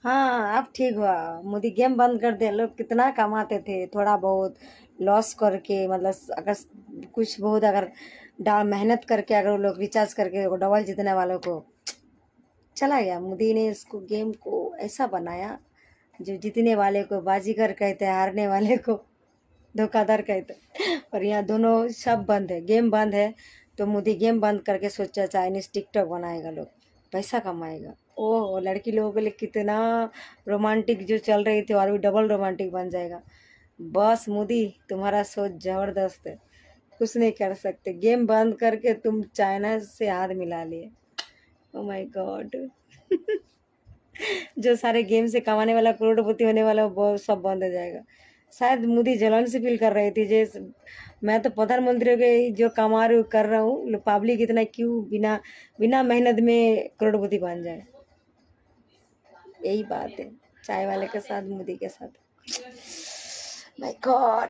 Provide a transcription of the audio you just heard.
हाँ अब ठीक हुआ। मोदी गेम बंद कर दिया। लोग कितना कमाते थे, थोड़ा बहुत लॉस करके, मतलब अगर कुछ बहुत अगर मेहनत करके अगर वो लोग रिचार्ज करके वो डबल जीतने वालों को चला गया। मोदी ने इसको गेम को ऐसा बनाया जो जीतने वाले को बाजीगर कहते हैं, हारने वाले को धोखाधड़ कहते हैं। और यहाँ दोनों सब बंद है, गेम बंद है। तो मोदी गेम बंद करके सोचा चाइनीज टिकटॉक बनाएगा, लोग पैसा कमाएगा। ओह लड़की लोगों के लिए कितना रोमांटिक जो चल रही थी और भी डबल रोमांटिक बन जाएगा। बस मोदी तुम्हारा सोच जबरदस्त है, कुछ नहीं कर सकते। गेम बंद करके तुम चाइना से हाथ मिला लिए। Oh my God. जो सारे गेम से कमाने वाला, करोड़पति होने वाला, वो सब बंद हो जाएगा। शायद मोदी जलन से फील कर रही थी, जैसे मैं तो प्रधानमंत्री हो गई, जो कमा रही हूँ कर रहा हूँ, पब्लिक इतना क्यों बिना बिना मेहनत में करोड़पति बन जाए। यही बात है चाय वाले के साथ, मोदी के साथ। My God.